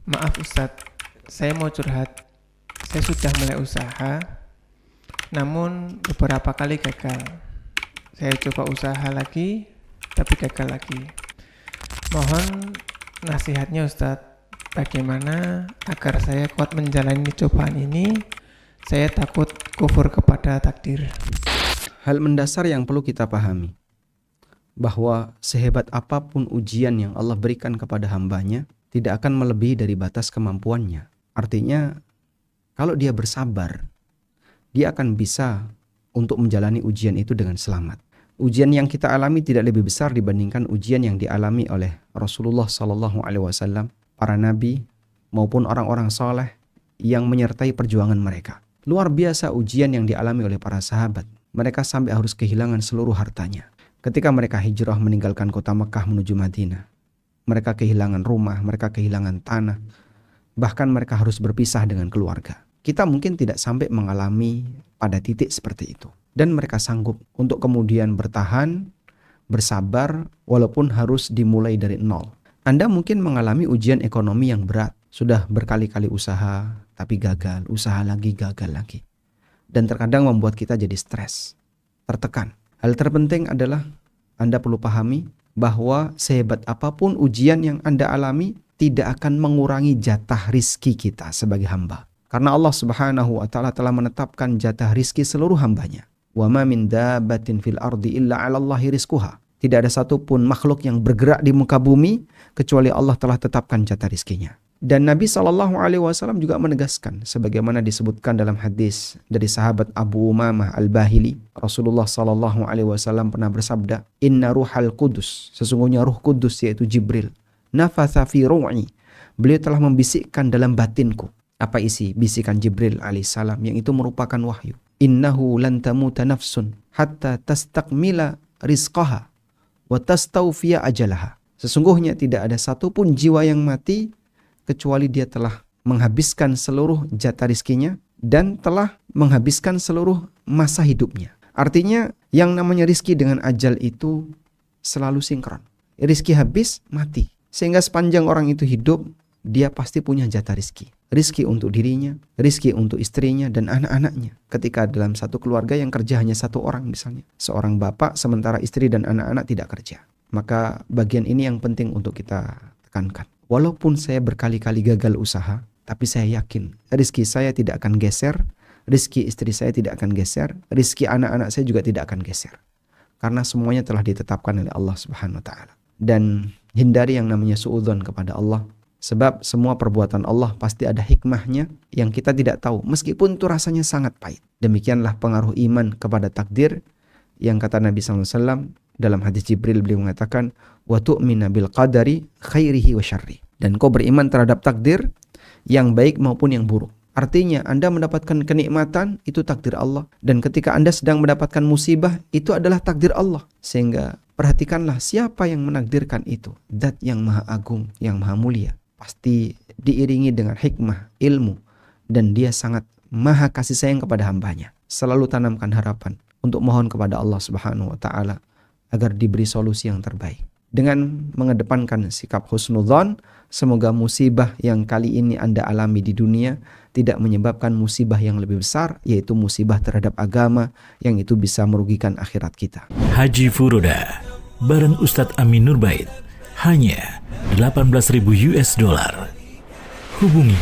Maaf Ustadz, saya mau curhat. Saya sudah mulai usaha, namun beberapa kali gagal. Saya coba usaha lagi, tapi gagal lagi. Mohon nasihatnya Ustadz, bagaimana agar saya kuat menjalani cobaan ini? Saya takut kufur kepada takdir. Hal mendasar yang perlu kita pahami, bahwa sehebat apapun ujian yang Allah berikan kepada hambanya, tidak akan melebihi dari batas kemampuannya. Artinya, kalau dia bersabar, dia akan bisa untuk menjalani ujian itu dengan selamat. Ujian yang kita alami tidak lebih besar dibandingkan ujian yang dialami oleh Rasulullah SAW, para nabi, maupun orang-orang soleh yang menyertai perjuangan mereka. Luar biasa ujian yang dialami oleh para sahabat. Mereka sampai harus kehilangan seluruh hartanya. Ketika mereka hijrah meninggalkan kota Mekah menuju Madinah, mereka kehilangan rumah, mereka kehilangan tanah, bahkan mereka harus berpisah dengan keluarga. Kita mungkin tidak sampai mengalami pada titik seperti itu. Dan mereka sanggup untuk kemudian bertahan, bersabar, walaupun harus dimulai dari nol. Anda mungkin mengalami ujian ekonomi yang berat. Sudah berkali-kali usaha, tapi gagal. Usaha lagi, gagal lagi. Dan terkadang membuat kita jadi stres, tertekan. Hal terpenting adalah Anda perlu pahami bahwa sehebat apapun ujian yang Anda alami, tidak akan mengurangi jatah rizki kita sebagai hamba. Karena Allah Subhanahu wa ta'ala telah menetapkan jatah rizki seluruh hambanya. Wa ma min dabbatin fil ardi illa 'ala Allahi rizquha. Tidak ada satupun makhluk yang bergerak di muka bumi kecuali Allah telah tetapkan jatah rizkinya. Dan Nabi SAW juga menegaskan, sebagaimana disebutkan dalam hadis dari sahabat Abu Umamah Al-Bahili, Rasulullah SAW pernah bersabda, Inna ruhal kudus, sesungguhnya ruh kudus yaitu Jibril, nafatha fi ru'i, beliau telah membisikkan dalam batinku. Apa isi bisikan Jibril alaihissalam? Yang itu merupakan wahyu. Innahu lan tamuta nafsun hatta tastakmila rizqaha wa tastawfiya ajalaha. Sesungguhnya tidak ada satupun jiwa yang mati kecuali dia telah menghabiskan seluruh jatah rizkinya dan telah menghabiskan seluruh masa hidupnya. Artinya yang namanya rizki dengan ajal itu selalu sinkron. Rizki habis, mati. Sehingga sepanjang orang itu hidup, dia pasti punya jatah rizki. Rizki untuk dirinya, rizki untuk istrinya dan anak-anaknya. Ketika dalam satu keluarga yang kerja hanya satu orang misalnya. Seorang bapak sementara istri dan anak-anak tidak kerja. Maka bagian ini yang penting untuk kita tekankan. Walaupun saya berkali-kali gagal usaha, tapi saya yakin rizki saya tidak akan geser, rizki istri saya tidak akan geser, rizki anak-anak saya juga tidak akan geser. Karena semuanya telah ditetapkan oleh Allah Subhanahu wa ta'ala. Dan hindari yang namanya suudzon kepada Allah. Sebab semua perbuatan Allah pasti ada hikmahnya yang kita tidak tahu, meskipun itu rasanya sangat pahit. Demikianlah pengaruh iman kepada takdir yang kata Nabi SAW dalam hadis Jibril, beliau mengatakan, wa tu'mina bil qadari khairihi wa syarri. Dan kau beriman terhadap takdir yang baik maupun yang buruk. Artinya Anda mendapatkan kenikmatan, itu takdir Allah. Dan ketika Anda sedang mendapatkan musibah, itu adalah takdir Allah. Sehingga perhatikanlah siapa yang menakdirkan itu. Zat yang maha agung, yang maha mulia. Pasti diiringi dengan hikmah, ilmu. Dan dia sangat maha kasih sayang kepada hambanya. Selalu tanamkan harapan untuk mohon kepada Allah Subhanahu wa ta'ala agar diberi solusi yang terbaik. Dengan mengedepankan sikap husnudzon, semoga musibah yang kali ini Anda alami di dunia tidak menyebabkan musibah yang lebih besar, yaitu musibah terhadap agama yang itu bisa merugikan akhirat kita. Haji Furoda bareng Ustadz Amin Nurbait hanya $18.000. Hubungi